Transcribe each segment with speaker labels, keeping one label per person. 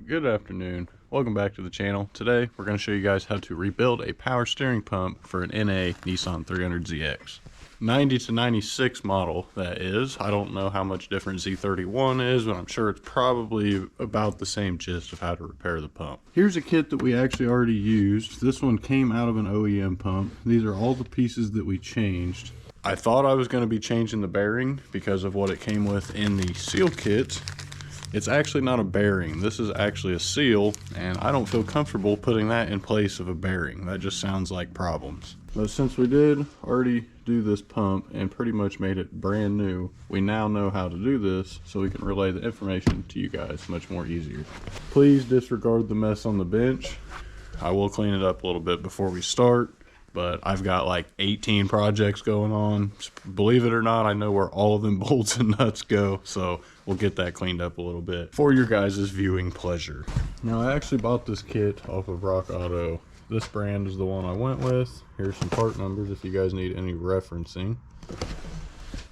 Speaker 1: Good afternoon. Welcome back to the channel. Today we're going to show you guys how to rebuild a power steering pump for an NA Nissan 300ZX. 90 to 96 model, that is. I don't know how much different Z31 is, but I'm sure it's probably about the same gist of how to repair the pump. Here's a kit that we actually already used. This one came out of an OEM pump. These are all the pieces that we changed. I thought I was going to be changing the bearing because of what it came with in the seal kit. It's actually not a bearing. This is actually a seal, and I don't feel comfortable putting that in place of a bearing. That just sounds like problems. But since we did already do this pump and pretty much made it brand new, we now know how to do this so we can relay the information to you guys much more easier. Please disregard the mess on the bench. I will clean it up a little bit before we start, but I've got like 18 projects going on. Believe it or not, I know where all of them bolts and nuts go, so we'll get that cleaned up a little bit for your guys' viewing pleasure. Now, I actually bought this kit off of Rock Auto. This brand is the one I went with. Here's some part numbers if you guys need any referencing.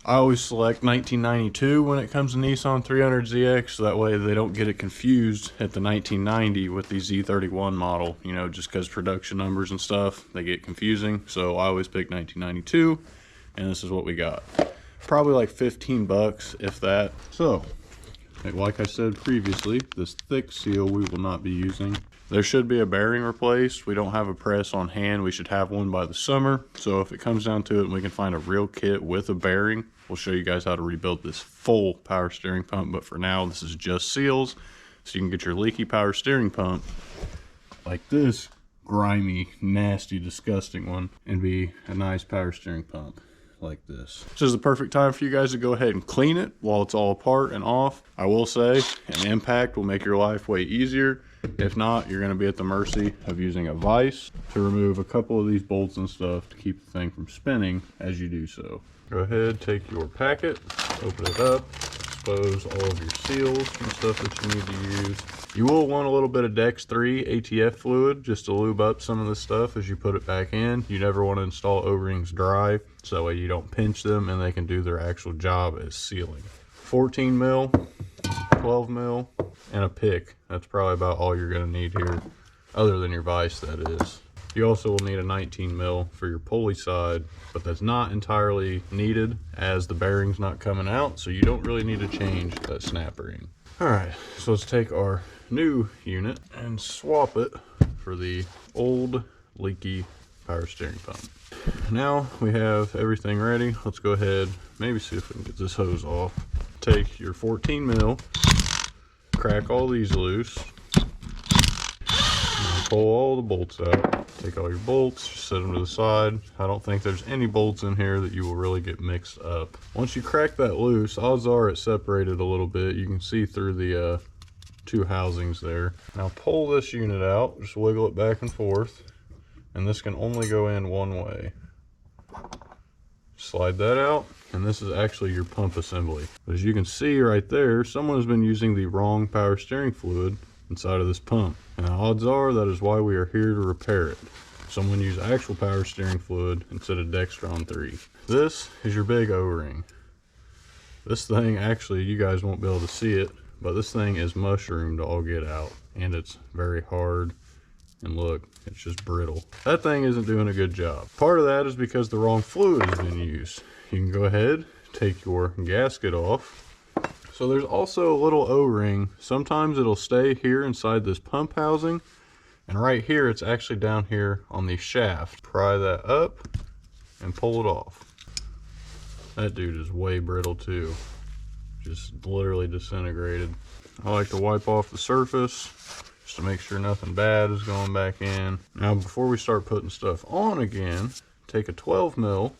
Speaker 1: I always select 1992 when it comes to Nissan 300ZX, so that way they don't get it confused at the 1990 with the Z31 model, you know, just because production numbers and stuff, they get confusing. So I always pick 1992, and this is what we got. Probably like 15 bucks, if that. So, like I said previously, this thick seal we will not be using. There should be a bearing replaced. We don't have a press on hand. We should have one by the summer. So if it comes down to it and we can find a real kit with a bearing, we'll show you guys how to rebuild this full power steering pump. But for now, this is just seals. So you can get your leaky power steering pump like this grimy, nasty, disgusting one and be a nice power steering pump like this. This is the perfect time for you guys to go ahead and clean it while it's all apart and off. I will say an impact will make your life way easier. If not, you're going to be at the mercy of using a vise to remove a couple of these bolts and stuff to keep the thing from spinning as you do so. Go ahead, take your packet, open it up, expose all of your seals and stuff that you need to use. You will want a little bit of Dex 3 ATF fluid just to lube up some of this stuff as you put it back in. You never want to install O-rings dry, so that way you don't pinch them and they can do their actual job as sealing. 14 mil, 12 mil, and a pick. That's probably about all you're going to need here, other than your vise, that is. You also will need a 19 mil for your pulley side, but that's not entirely needed as the bearing's not coming out, so you don't really need to change that snap ring. Alright, so let's take our new unit and swap it for the old leaky power steering pump. Now we have everything ready. Let's go ahead, maybe see if we can get this hose off. Take your 14 mil, crack all these loose, pull all the bolts out. Take all your bolts, set them to the side. I don't think there's any bolts in here that you will really get mixed up. Once you crack that loose, odds are it's separated a little bit. You can see through the two housings there. Now pull this unit out, just wiggle it back and forth, and this can only go in one way. Slide that out, and this is actually your pump assembly. As you can see right there, someone has been using the wrong power steering fluid inside of this pump, and odds are that is why we are here to repair it. Someone used actual power steering fluid instead of Dextron 3. This is your big O-ring. This thing, actually, you guys won't be able to see it, but this thing is mushroomed to all get out, and it's very hard, and look, it's just brittle. That thing isn't doing a good job. Part of that is because the wrong fluid has been used. You can go ahead, take your gasket off. So there's also a little O-ring. Sometimes it'll stay here inside this pump housing, and right here it's actually down here on the shaft. Pry that up and pull it off. That dude is way brittle too. Just literally disintegrated. I like to wipe off the surface just to make sure nothing bad is going back in. Now before we start putting stuff on again, take a 12 mil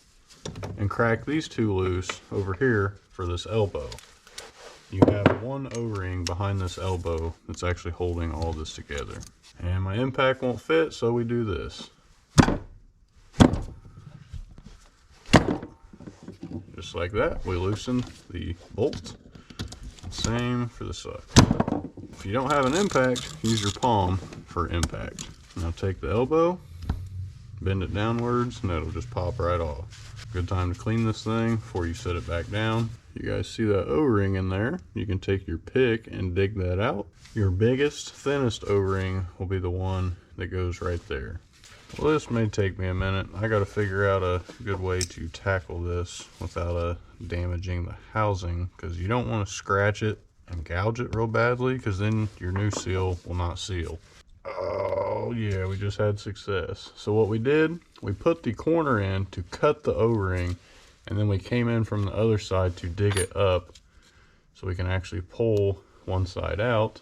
Speaker 1: and crack these two loose over here for this elbow. You have one O-ring behind this elbow that's actually holding all this together. And my impact won't fit, so we do this. Just like that, we loosen the bolt. Same for the side. If you don't have an impact, use your palm for impact. Now take the elbow, bend it downwards, and that'll just pop right off. Good time to clean this thing before you set it back down. You guys see that O-ring in there? You can take your pick and dig that out. Your biggest, thinnest O-ring will be the one that goes right there. Well, this may take me a minute. I got to figure out a good way to tackle this without damaging the housing, because you don't want to scratch it and gouge it real badly, because then your new seal will not seal. Oh yeah, we just had success. So what we did, we put the corner in to cut the O-ring, and then we came in from the other side to dig it up so we can actually pull one side out,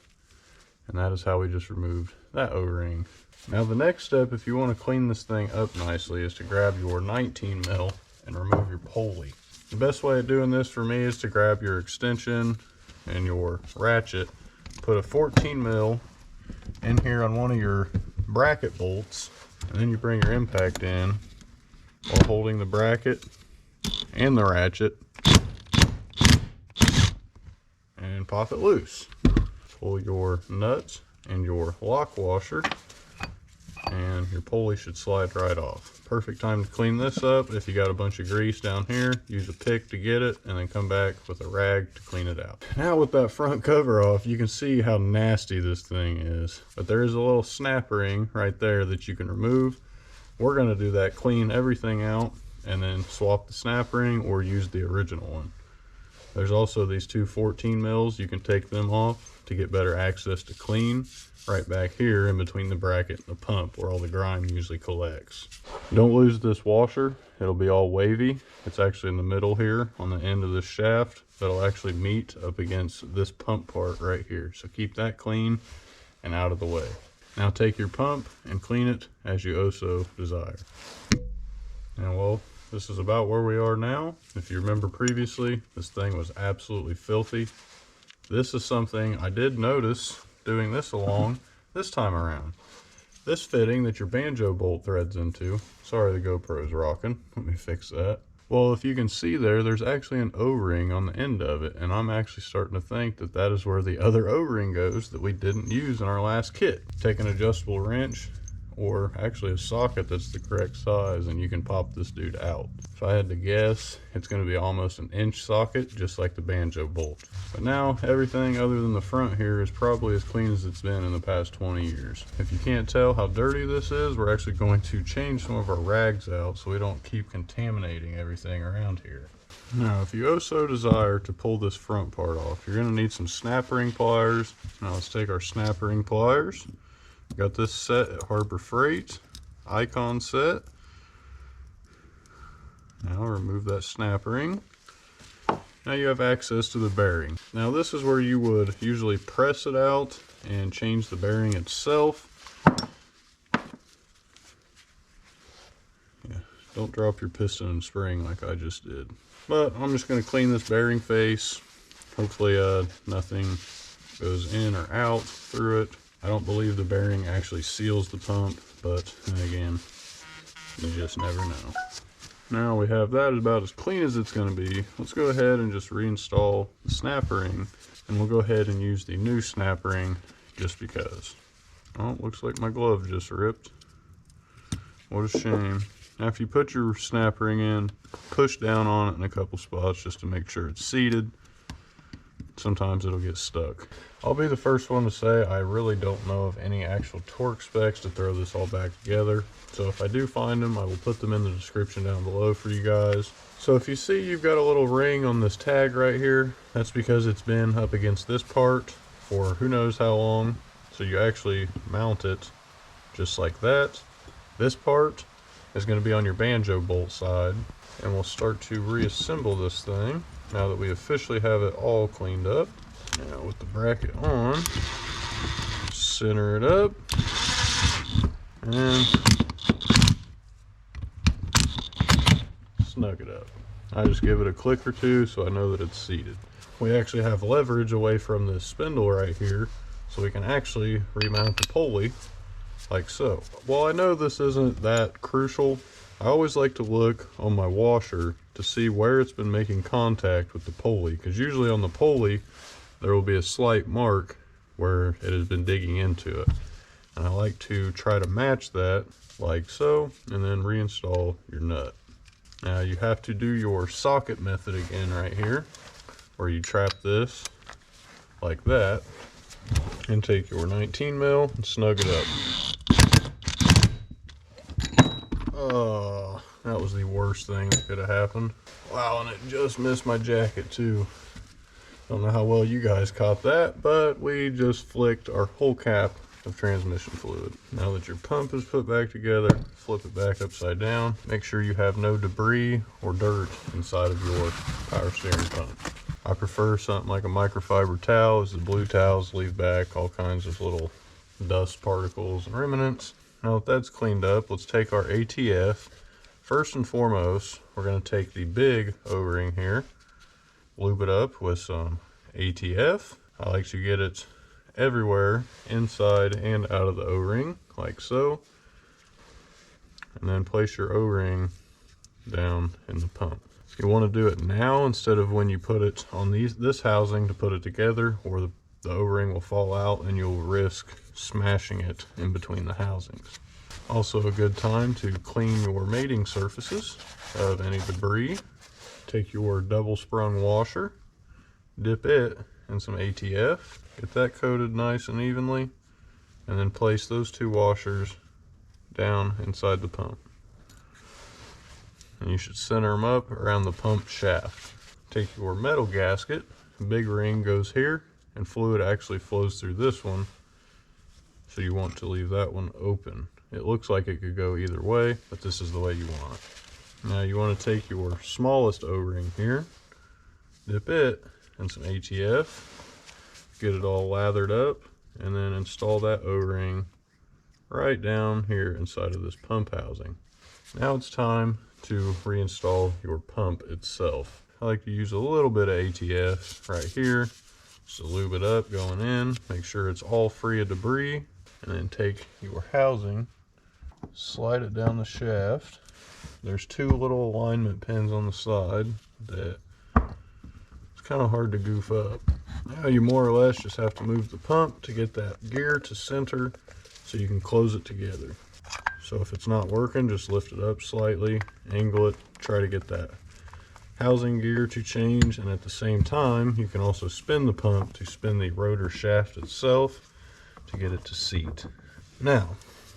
Speaker 1: and that is how we just removed that O-ring. Now the next step, if you want to clean this thing up nicely, is to grab your 19 mil and remove your pulley. The best way of doing this for me is to grab your extension and your ratchet, put a 14 mil in here on one of your bracket bolts, and then you bring your impact in while holding the bracket and the ratchet and pop it loose. Pull your nuts and your lock washer, and your pulley should slide right off. Perfect time to clean this up. If you got a bunch of grease down here, use a pick to get it, and then come back with a rag to clean it out. Now with that front cover off, you can see how nasty this thing is. But there is a little snap ring right there that you can remove. We're gonna do that, clean everything out, and then swap the snap ring or use the original one. There's also these two 14 mils. You can take them off to get better access to clean right back here in between the bracket and the pump where all the grime usually collects. Don't lose this washer. It'll be all wavy. It's actually in the middle here on the end of this shaft that'll actually meet up against this pump part right here. So keep that clean and out of the way. Now take your pump and clean it as you also desire. And well, this is about where we are now. If you remember previously, this thing was absolutely filthy. This is something I did notice doing this along this time around. This fitting that your banjo bolt threads into, sorry the GoPro's rocking, let me fix that. Well, if you can see there, there's actually an O-ring on the end of it, and I'm actually starting to think that that is where the other O-ring goes that we didn't use in our last kit. Take an adjustable wrench, or actually a socket that's the correct size, and you can pop this dude out. If I had to guess, it's going to be almost an inch socket, just like the banjo bolt. But now everything other than the front here is probably as clean as it's been in the past 20 years. If you can't tell how dirty this is, we're actually going to change some of our rags out so we don't keep contaminating everything around here. Now, if you so desire to pull this front part off, you're going to need some snap ring pliers. Now let's take our snap ring pliers. Got this set at Harbor Freight, Icon set. Now remove that snap ring. Now you have access to the bearing. Now this is where you would usually press it out and change the bearing itself. Yeah, don't drop your piston and spring like I just did. But I'm just going to clean this bearing face. Hopefully nothing goes in or out through it. I don't believe the bearing actually seals the pump, but then again, you just never know. Now we have that about as clean as it's going to be. Let's go ahead and just reinstall the snap ring, and we'll go ahead and use the new snap ring just because. Oh, looks like my glove just ripped. What a shame. Now if you put your snap ring in, push down on it in a couple spots just to make sure it's seated. Sometimes it'll get stuck. I'll be the first one to say I really don't know of any actual torque specs to throw this all back together. So if I do find them, I will put them in the description down below for you guys. So if you see you've got a little ring on this tag right here, that's because it's been up against this part for who knows how long. So you actually mount it just like that. This part is going to be on your banjo bolt side, and we'll start to reassemble this thing now that we officially have it all cleaned up. Now with the bracket on, center it up, and snug it up. I just give it a click or two so I know that it's seated. We actually have leverage away from this spindle right here, so we can actually remount the pulley like so. While I know this isn't that crucial, I always like to look on my washer to see where it's been making contact with the pulley, because usually on the pulley there will be a slight mark where it has been digging into it. And I like to try to match that like so, and then reinstall your nut. Now you have to do your socket method again right here, where you trap this like that and take your 19 mil and snug it up. Oh, that was the worst thing that could have happened. Wow, and it just missed my jacket too. Don't know how well you guys caught that, but we just flicked our whole cap of transmission fluid. Now that your pump is put back together, flip it back upside down. Make sure you have no debris or dirt inside of your power steering pump. I prefer something like a microfiber towel, as the blue towels leave back all kinds of little dust particles and remnants. Now that that's cleaned up, let's take our ATF. First and foremost, we're going to take the big O-ring here, lube it up with some ATF. I like to get it everywhere, inside and out of the O-ring, like so. And then place your O-ring down in the pump. You want to do it now instead of when you put it on this housing to put it together, or the O-ring will fall out and you'll risk smashing it in between the housings. Also a good time to clean your mating surfaces of any debris. Take your double sprung washer, dip it in some ATF, get that coated nice and evenly, and then place those two washers down inside the pump. And you should center them up around the pump shaft. Take your metal gasket, big ring goes here, and fluid actually flows through this one, so you want to leave that one open. It looks like it could go either way, but this is the way you want it. Now you want to take your smallest O-ring here, dip it in some ATF, get it all lathered up, and then install that O-ring right down here inside of this pump housing. Now it's time to reinstall your pump itself. I like to use a little bit of ATF right here, just to lube it up going in, make sure it's all free of debris, and then take your housing, slide it down the shaft. There's two little alignment pins on the side that it's kind of hard to goof up. Now you more or less just have to move the pump to get that gear to center so you can close it together. So if it's not working, just lift it up slightly, angle it, try to get that housing gear to change, and at the same time you can also spin the pump to spin the rotor shaft itself to get it to seat. Now,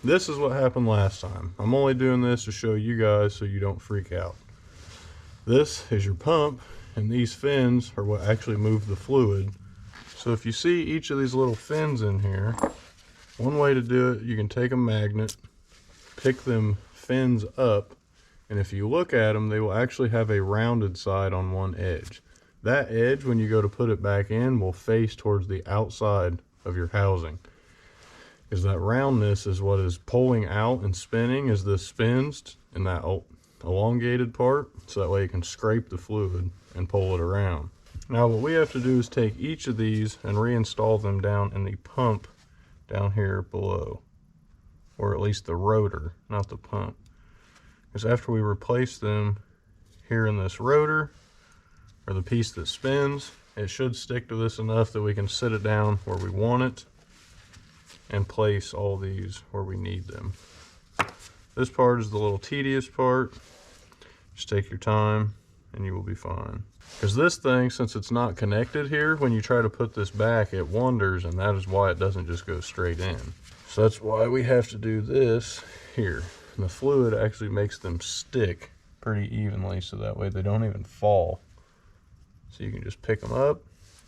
Speaker 1: this is what happened last time. I'm only doing this to show you guys so you don't freak out. This is your pump, and these fins are what actually move the fluid. So if you see each of these little fins in here, one way to do it, you can take a magnet, pick them fins up, and if you look at them, they will actually have a rounded side on one edge. That edge, when you go to put it back in, will face towards the outside of your housing. Because that roundness is what is pulling out and spinning as this spins in that elongated part, so that way you can scrape the fluid and pull it around. Now what we have to do is take each of these and reinstall them down in the pump down here below, or at least the rotor, not the pump. Because after we replace them here in this rotor, or the piece that spins, it should stick to this enough that we can sit it down where we want it and place all these where we need them. This part is the little tedious part. Just take your time and you will be fine. Because this thing, since it's not connected here, when you try to put this back, it wanders, and that is why it doesn't just go straight in. So that's why we have to do this here. And the fluid actually makes them stick pretty evenly, so that way they don't even fall. So you can just pick them up,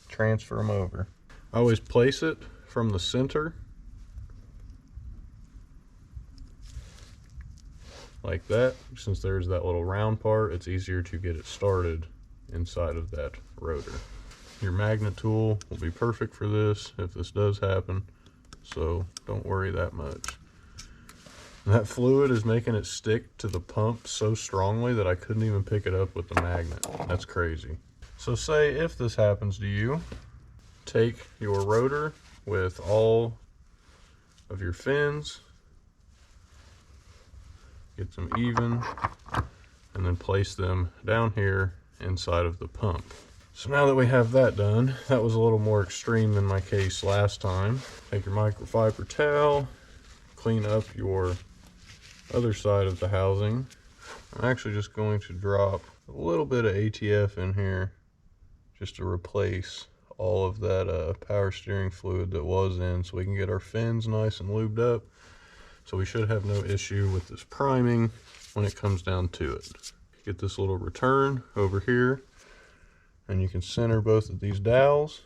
Speaker 1: transfer them over. I always place it from the center, like that. Since there's that little round part, it's easier to get it started inside of that rotor. Your magnet tool will be perfect for this if this does happen, so don't worry that much. And that fluid is making it stick to the pump so strongly that I couldn't even pick it up with the magnet. That's crazy. So say if this happens to you, take your rotor with all of your fins, get them even, and then place them down here inside of the pump. So now that we have that done, that was a little more extreme than my case last time. Take your microfiber towel, clean up your other side of the housing, I'm actually just going to drop a little bit of ATF in here just to replace all of that power steering fluid that was in, so we can get our fins nice and lubed up. So we should have no issue with this priming when it comes down to it. Get this little return over here, and you can center both of these dowels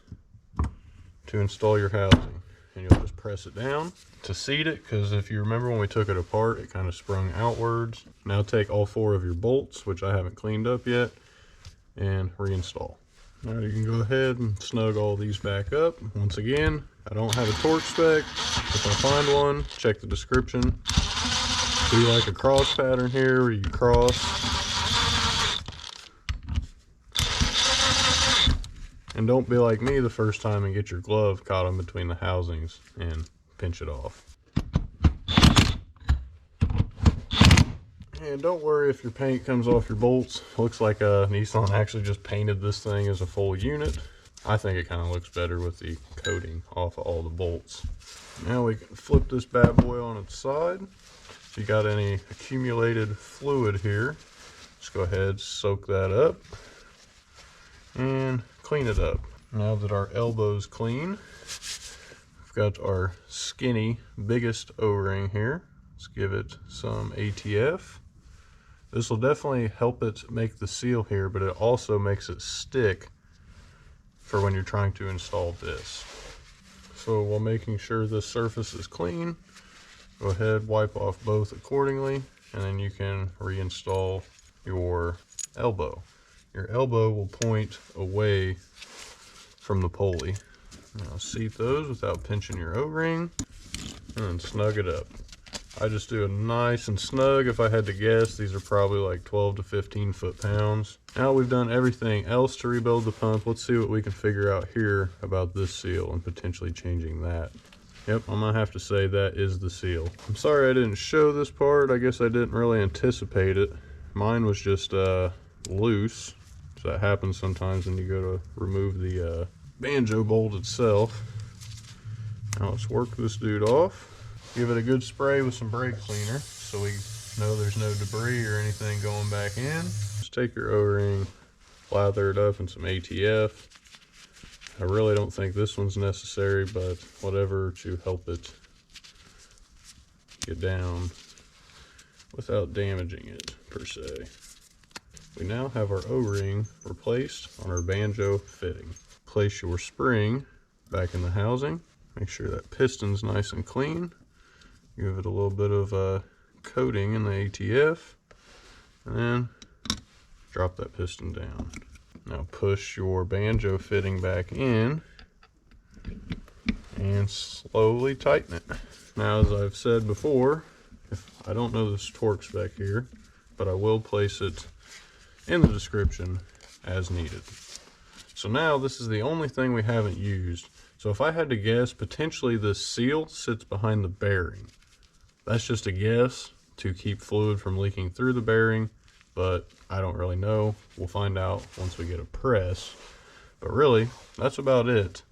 Speaker 1: to install your housing. And you'll just press it down to seat it, because if you remember when we took it apart, it kind of sprung outwards. Now take all 4 of your bolts, which I haven't cleaned up yet, and reinstall. Now you can go ahead and snug all these back up. Once again, I don't have a torque spec. If I find one, check the description. Do like a cross pattern here where you cross. And don't be like me the first time and get your glove caught in between the housings and pinch it off. And don't worry if your paint comes off your bolts. Looks like Nissan actually just painted this thing as a full unit. I think it kind of looks better with the coating off of all the bolts. Now we can flip this bad boy on its side. If you got any accumulated fluid here, just go ahead, soak that up, and clean it up. Now that our elbow's clean, we've got our skinny, biggest O-ring here. Let's give it some ATF. This will definitely help it make the seal here, but it also makes it stick for when you're trying to install this. So while making sure this surface is clean, go ahead, wipe off both accordingly, and then you can reinstall your elbow. Your elbow will point away from the pulley. Now seat those without pinching your O-ring, and snug it up. I just do it nice and snug. If I had to guess, these are probably like 12 to 15 foot-pounds. Now we've done everything else to rebuild the pump. Let's see what we can figure out here about this seal and potentially changing that. Yep, I'm gonna have to say that is the seal. I'm sorry I didn't show this part. I guess I didn't really anticipate it. Mine was just loose. So that happens sometimes when you go to remove the banjo bolt itself. Now let's work this dude off. Give it a good spray with some brake cleaner so we know there's no debris or anything going back in. Just take your O-ring, lather it up in some ATF. I really don't think this one's necessary, but whatever to help it get down without damaging it per se. We now have our O-ring replaced on our banjo fitting. Place your spring back in the housing. Make sure that piston's nice and clean. Give it a little bit of coating in the ATF, and then drop that piston down. Now push your banjo fitting back in and slowly tighten it. Now, as I've said before, I don't know this torque spec here, but I will place it in the description as needed. So now this is the only thing we haven't used. So if I had to guess, potentially this seal sits behind the bearing. That's just a guess to keep fluid from leaking through the bearing, but I don't really know. We'll find out once we get a press. But really, that's about it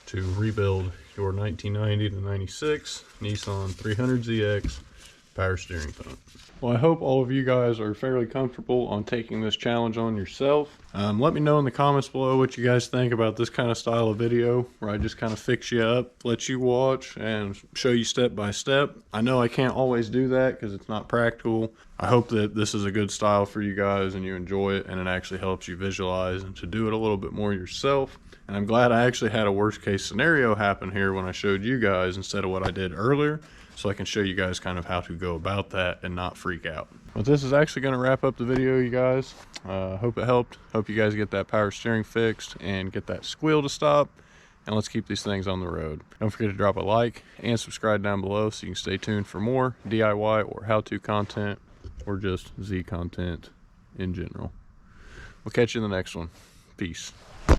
Speaker 1: to rebuild your 1990 to 96 Nissan 300ZX power steering pump. Well, I hope all of you guys are fairly comfortable on taking this challenge on yourself. Let me know in the comments below what you guys think about this kind of style of video, where I just kind of fix you up, let you watch, and show you step by step. I know I can't always do that because it's not practical. I hope that this is a good style for you guys and you enjoy it, and it actually helps you visualize and to do it a little bit more yourself. And I'm glad I actually had a worst case scenario happen here when I showed you guys instead of what I did earlier, so I can show you guys kind of how to go about that and not freak out. But this is actually going to wrap up the video, you guys. Hope it helped. Hope you guys get that power steering fixed and get that squeal to stop. And let's keep these things on the road. Don't forget to drop a like and subscribe down below so you can stay tuned for more DIY or how-to content, or just Z content in general. We'll catch you in the next one. Peace.